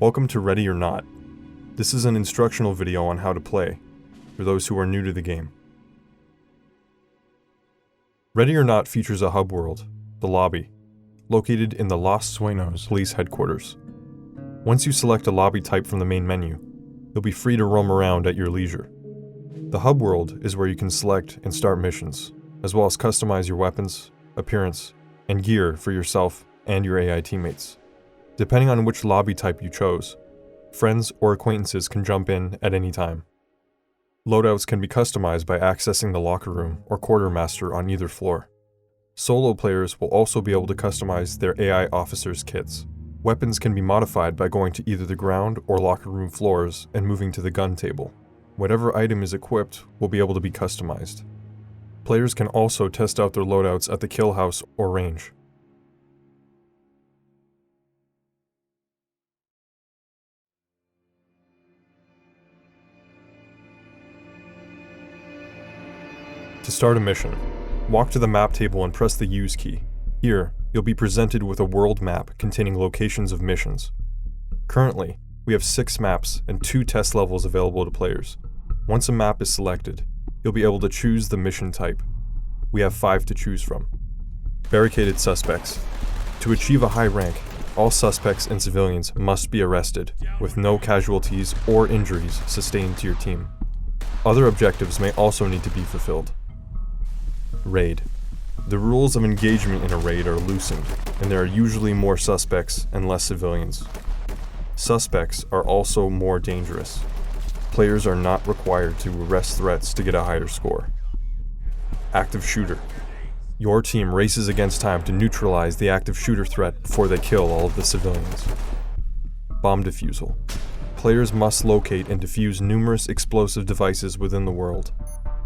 Welcome to Ready or Not. This is an instructional video on how to play, for those who are new to the game. Ready or Not features a hub world, the lobby, located in the Los Suenos police headquarters. Once you select a lobby type from the main menu, you'll be free to roam around at your leisure. The hub world is where you can select and start missions, as well as customize your weapons, appearance, and gear for yourself and your AI teammates. Depending on which lobby type you chose, friends or acquaintances can jump in at any time. Loadouts can be customized by accessing the locker room or quartermaster on either floor. Solo players will also be able to customize their AI officers' kits. Weapons can be modified by going to either the ground or locker room floors and moving to the gun table. Whatever item is equipped will be able to be customized. Players can also test out their loadouts at the kill house or range. To start a mission, walk to the map table and press the Use key. Here, you'll be presented with a world map containing locations of missions. Currently, we have 6 maps and 2 test levels available to players. Once a map is selected, you'll be able to choose the mission type. We have 5 to choose from. Barricaded suspects. To achieve a high rank, all suspects and civilians must be arrested, with no casualties or injuries sustained to your team. Other objectives may also need to be fulfilled. Raid. The rules of engagement in a raid are loosened, and there are usually more suspects and less civilians. Suspects are also more dangerous. Players are not required to arrest threats to get a higher score. Active shooter. Your team races against time to neutralize the active shooter threat before they kill all of the civilians. Bomb defusal. Players must locate and defuse numerous explosive devices within the world.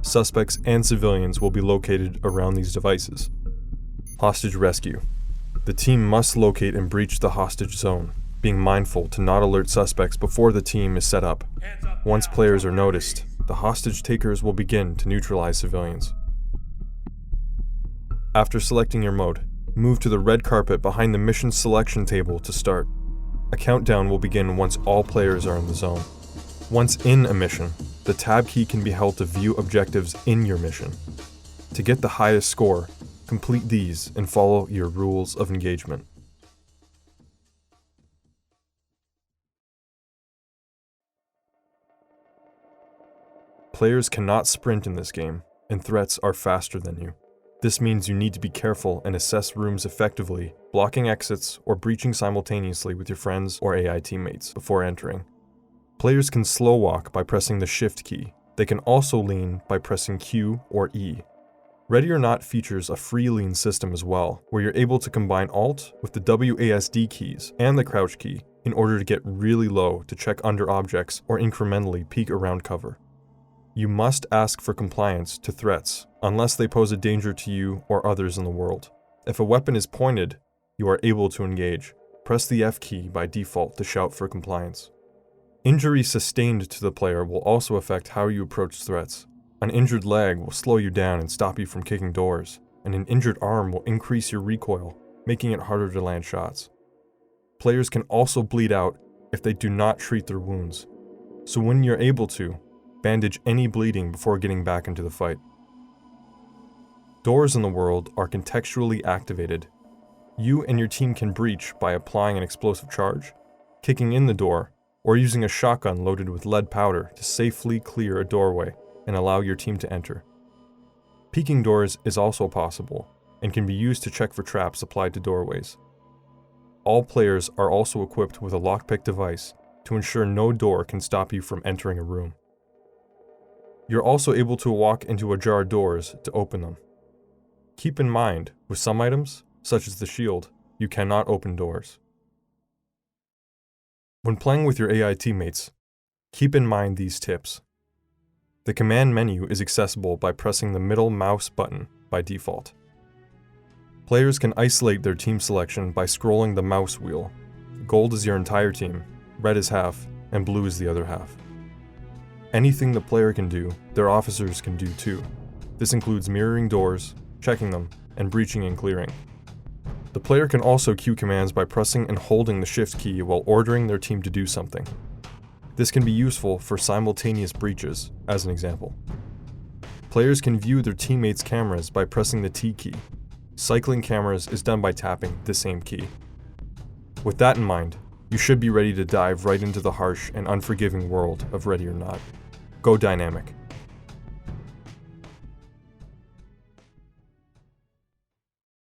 Suspects and civilians will be located around these devices. Hostage rescue. The team must locate and breach the hostage zone, being mindful to not alert suspects before the team is set up. Once players are noticed, the hostage takers will begin to neutralize civilians. After selecting your mode, move to the red carpet behind the mission selection table to start. A countdown will begin once all players are in the zone. Once in a mission, the tab key can be held to view objectives in your mission. To get the highest score, complete these and follow your rules of engagement. Players cannot sprint in this game, and threats are faster than you. This means you need to be careful and assess rooms effectively, blocking exits or breaching simultaneously with your friends or AI teammates before entering. Players can slow walk by pressing the Shift key. They can also lean by pressing Q or E. Ready or Not features a free lean system as well, where you're able to combine Alt with the W.A.S.D keys and the crouch key in order to get really low to check under objects or incrementally peek around cover. You must ask for compliance to threats, unless they pose a danger to you or others in the world. If a weapon is pointed, you are able to engage. Press the F key by default to shout for compliance. Injury sustained to the player will also affect how you approach threats. An injured leg will slow you down and stop you from kicking doors, and an injured arm will increase your recoil, making it harder to land shots. Players can also bleed out if they do not treat their wounds, so when you're able to, bandage any bleeding before getting back into the fight. Doors in the world are contextually activated. You and your team can breach by applying an explosive charge, kicking in the door, or using a shotgun loaded with lead powder to safely clear a doorway and allow your team to enter. Peeking doors is also possible, and can be used to check for traps applied to doorways. All players are also equipped with a lockpick device to ensure no door can stop you from entering a room. You're also able to walk into ajar doors to open them. Keep in mind, with some items, such as the shield, you cannot open doors. When playing with your AI teammates, keep in mind these tips. The command menu is accessible by pressing the middle mouse button by default. Players can isolate their team selection by scrolling the mouse wheel. Gold is your entire team, red is half, and blue is the other half. Anything the player can do, their officers can do too. This includes mirroring doors, checking them, and breaching and clearing. The player can also queue commands by pressing and holding the Shift key while ordering their team to do something. This can be useful for simultaneous breaches, as an example. Players can view their teammates' cameras by pressing the T key. Cycling cameras is done by tapping the same key. With that in mind, you should be ready to dive right into the harsh and unforgiving world of Ready or Not. Go dynamic.